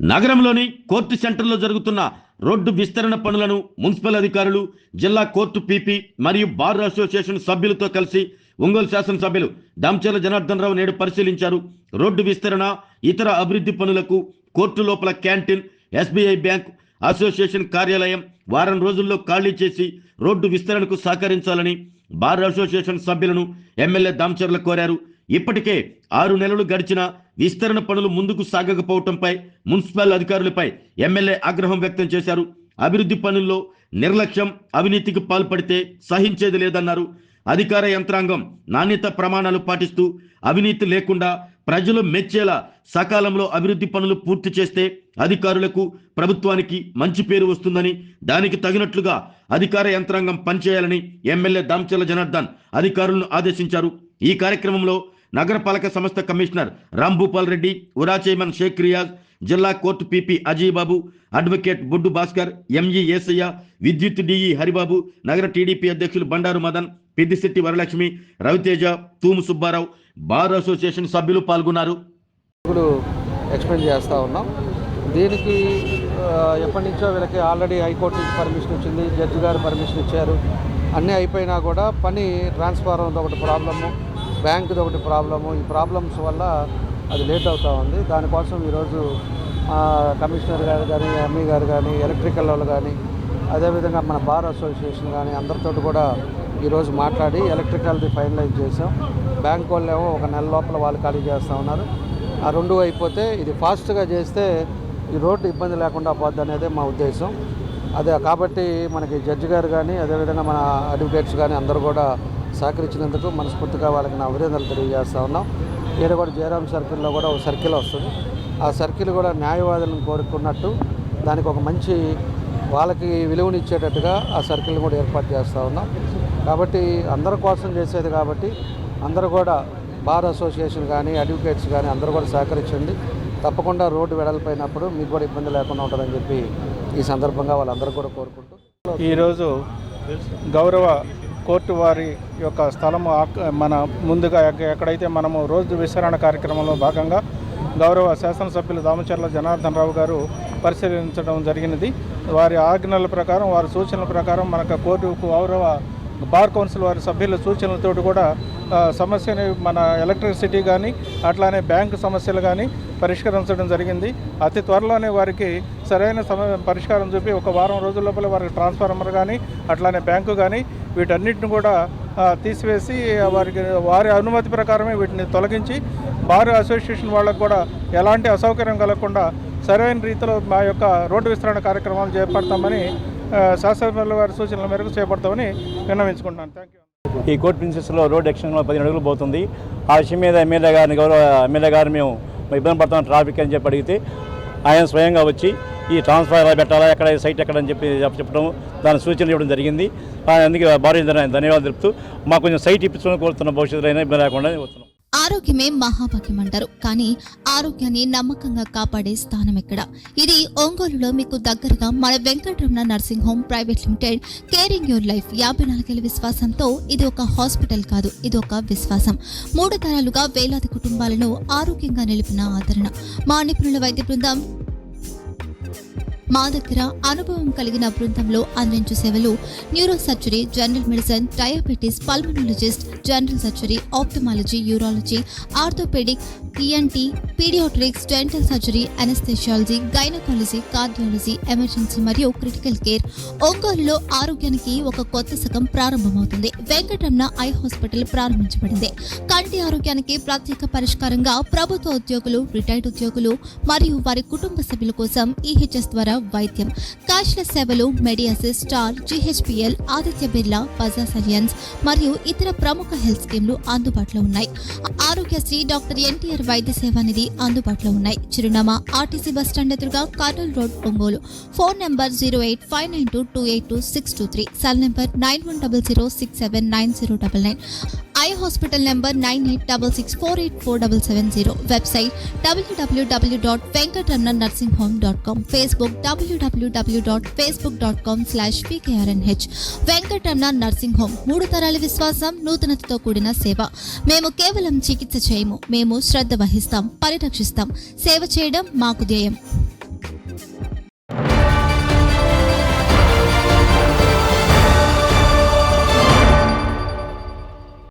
నగరంలోని కోర్టు సెంటర్లో జరుగుతున్న రోడ్డు విస్తరణ పనులను మున్సిపల్ అధికారులు, జిల్లా కోర్టు పీపీ మరియు బార్ అసోసియేషన్ సభ్యులతో కలిసి ఒంగోలు శాసనసభ్యులు దామచర్ల జనార్దన్ రావు నేడు పరిశీలించారు. రోడ్డు విస్తరణ, ఇతర అభివృద్ధి పనులకు కోర్టు లోపల క్యాంటీన్, ఎస్బీఐ బ్యాంక్, అసోసియేషన్ కార్యాలయం వారం రోజుల్లో ఖాళీ చేసి రోడ్డు విస్తరణకు సహకరించాలని బార్ అసోసియేషన్ సభ్యులను ఎమ్మెల్యే దామచర్ల కోరారు. ఇప్పటికే 6 నెలలు గడిచిన విస్తరణ పనులు ముందుకు సాగకపోవడంపై మున్సిపల్ అధికారులపై ఎమ్మెల్యే ఆగ్రహం వ్యక్తం చేశారు. అభివృద్ధి పనుల్లో నిర్లక్ష్యం, అవినీతికి పాల్పడితే సహించేది లేదన్నారు. అధికార యంత్రాంగం నాణ్యత ప్రమాణాలు పాటిస్తూ అవినీతి లేకుండా ప్రజలు మెచ్చేలా సకాలంలో అభివృద్ధి పనులు పూర్తి చేస్తే అధికారులకు, ప్రభుత్వానికి మంచి పేరు వస్తుందని, దానికి తగినట్లుగా అధికార యంత్రాంగం పనిచేయాలని ఎమ్మెల్యే దామచర్ల జనార్దన్ అధికారులను ఆదేశించారు. ఈ కార్యక్రమంలో నగరపాలక సంస్థ కమిషనర్ రాంభూపాల్ రెడ్డి, ఉరా చైర్మన్ షేక్ రియాజ్, జిల్లా కోర్టు పీపీ అజయ్ బాబు, అడ్వకేట్ బొడ్డు భాస్కర్, ఎంఈ ఏసయ్య, విద్యుత్ డిఈ హరిబాబు, నగర టీడీపీ అధ్యక్షులు బండారు మదన్, పెద్దిశెట్టి వరలక్ష్మి, రవితేజ, తూము సుబ్బారావు, బార్ అసోసియేషన్ సభ్యులు పాల్గొన్నారు. ఇప్పుడు ఎక్స్ప్లెయిన్ చేస్తూ ఉన్నాం. దీనికి ఎప్పటి నుంచో వీళ్ళకి ఆల్రెడీ హైకోర్టు నుంచి పర్మిషన్ వచ్చింది, జడ్జి గారు పర్మిషన్ ఇచ్చారు. అన్నీ అయిపోయినా కూడా పని ట్రాన్స్ఫార్మర్ది ఒకటి ప్రాబ్లము, బ్యాంకుది ఒకటి ప్రాబ్లము. ఈ ప్రాబ్లమ్స్ వల్ల అది లేట్ అవుతూ ఉంది. దానికోసం ఈరోజు కమిషనర్ గారు కానీ, ఎంఈ గారు కానీ, ఎలక్ట్రికల్ వాళ్ళు కానీ, అదేవిధంగా మన బార్ అసోసియేషన్ కానీ అందరితో కూడా ఈరోజు మాట్లాడి ఎలక్ట్రికల్ది ఫైనలైజ్ చేసాం. బ్యాంక్ వాళ్ళు ఏమో 1 నెల లోపల వాళ్ళు ఖాళీ చేస్తూ ఉన్నారు. ఆ 2 అయిపోతే ఇది ఫాస్ట్గా చేస్తే ఈ రోడ్డు ఇబ్బంది లేకుండా పోద్ది అనేదే మా ఉద్దేశం. అదే కాబట్టి మనకి జడ్జి గారు కానీ, అదేవిధంగా మన అడ్వకేట్స్ కానీ అందరూ కూడా సహకరించినందుకు మనస్ఫూర్తిగా వాళ్ళకి నా అభినందనలు తెలియజేస్తూ ఉన్నాం. ఈడ కూడా జయరామ్ సర్కిల్లో కూడా ఒక సర్కిల్ వస్తుంది. ఆ సర్కిల్ కూడా న్యాయవాదులను కోరుకున్నట్టు దానికి ఒక మంచి వాళ్ళకి విలువనిచ్చేటట్టుగా ఆ సర్కిల్ కూడా ఏర్పాటు చేస్తూ ఉన్నాం. కాబట్టి అందరి కోసం చేసేది కాబట్టి అందరూ కూడా బార్ అసోసియేషన్ కానీ, అడ్వకేట్స్ కానీ అందరూ కూడా సహకరించండి. తప్పకుండా రోడ్డు వెడల్పోయినప్పుడు మీకు కూడా ఇబ్బంది లేకుండా ఉంటుందని చెప్పి ఈ సందర్భంగా వాళ్ళందరూ కూడా కోరుకుంటూ, ఈరోజు గౌరవ కోర్టు వారి యొక్క స్థలము మన ముందుగా ఎక్కడైతే మనము రోజు విస్తరణ కార్యక్రమంలో భాగంగా గౌరవ శాసనసభ్యులు దామచర్ల జనార్దన్ రావు గారు పరిశీలించడం జరిగినది. వారి ఆజ్ఞల ప్రకారం, వారి సూచనల ప్రకారం మనకు కోర్టు గౌరవ బార్ కౌన్సిల్ వారి సభ్యుల సూచనలతో కూడా సమస్యని మన ఎలక్ట్రిసిటీ కానీ, అట్లానే బ్యాంకు సమస్యలు కానీ పరిష్కరించడం జరిగింది. అతి త్వరలోనే వారికి సరైన పరిష్కారం చూపి 1 వారం రోజుల లోపల వారికి ట్రాన్స్ఫార్మర్ కానీ, అట్లానే బ్యాంకు కానీ వీటన్నిటిని కూడా తీసివేసి వారి అనుమతి ప్రకారమే వీటిని తొలగించి బార్ అసోసియేషన్ వాళ్ళకు కూడా ఎలాంటి అసౌకర్యం కలగకుండా సరైన రీతిలో మా యొక్క రోడ్డు విస్తరణ కార్యక్రమాలు చేపడతామని శాసనసభ్యుల వారి సూచనల మేరకు చేపడతామని విన్నవించుకుంటున్నాను. Thank you. ఈ కోర్టు ప్రిన్సెస్లో రోడ్ ఎక్స్టెన్షన్లో 15 అడుగులు పోతుంది. ఆ విషయం మీద గౌరవ ఎమ్మెల్యే గారు మేము ఇబ్బంది పడతాం ట్రాఫిక్ అని చెప్పి అడిగితే ఆయన స్వయంగా వచ్చి ఈ ట్రాన్స్ఫర్ ఎలా పెట్టాలా, ఎక్కడ సైట్ ఎక్కడని చెప్పి చెప్పడం, దాని సూచనలు ఇవ్వడం జరిగింది. అందుకే భారీ ధన్యవాదాలు తెలుపుతూ మాకు కొంచెం సైట్ ఇప్పించుకొని కోరుతున్న భవిష్యత్తులో అయినా ఇబ్బంది లేకుండా వస్తున్నాం. ఆరోగ్యమే మహాభాగ్యం అంటారు. కానీ ఆరోగ్యాన్ని నమ్మకంగా కాపాడే స్థానం ఎక్కడ? ఇది ఒంగోలులో మీకు దగ్గరగా మన Venkataramana nursing home private limited. Caring your life 54 ఏళ్ల విశ్వాసంతో ఇది ఒక హాస్పిటల్ కాదు, ఇది ఒక విశ్వాసం. 3 తరాలుగా వేలాది కుటుంబాలను ఆరోగ్యంగా నిలిపిన ఆదరణ. మా నిపుణుల వైద్య బృందం మా దగ్గర అనుభవం కలిగిన బృందంలో అందించే సేవలు neuro surgery, general medicine, diabetes, pulmonologist, general surgery, ophthalmology, urology, orthopedic, ENT, pediatrics, dental surgery, anesthesiology, gynaecology, cardiology, emergency మరియు క్రిటికల్ కేర్. ఒంగోలులో ఆరోగ్యానికి ఒక కొత్త శకం ప్రారంభమవుతుంది. వెంకటరమణ ఐ హాస్పిటల్ ప్రారంభించబడింది. కంటి ఆరోగ్యానికి ప్రత్యేక పరిష్కారంగా ప్రభుత్వ ఉద్యోగులు, రిటైర్డ్ ఉద్యోగులు మరియు వారి కుటుంబ సభ్యుల కోసం ఈహెచ్ఎస్ ద్వారా వైద్యం, క్యాష్లెస్ సేవలు, మెడియాసిస్, స్టార్, జీహెచ్పిఎల్, ఆదిత్య బిర్లా, బజాజ్ అలియన్స్ మరియు ఇతర ప్రముఖ హెల్త్ స్కీమ్లు అందుబాటులో ఉన్నాయి. ఆరోగ్యశ్రీ, డాక్టర్ ఎన్టీఆర్ వైద్య సేవా నిధి అందుబాటులో ఉన్నాయి. చిరునామా ఆర్టీసీ బస్టాండ్ ఎదురుగా, Kurnool road, Ongole. Phone number 08592282623, cell number 9100679099, eye hospital number 9866484770, website www.venkatramanarsinghome.com, Facebook www.facebook.com/pkrnh. Venkataramana nursing home 3 తరాల విశ్వాసం, నూతనతతో కూడిన సేవ. మేము కేవలం చికిత్స చేయము, మేము శ్రద్ధ వహిస్తాం, పరిరక్షిస్తాం. సేవ చేయడం మాకు ధ్యేయం.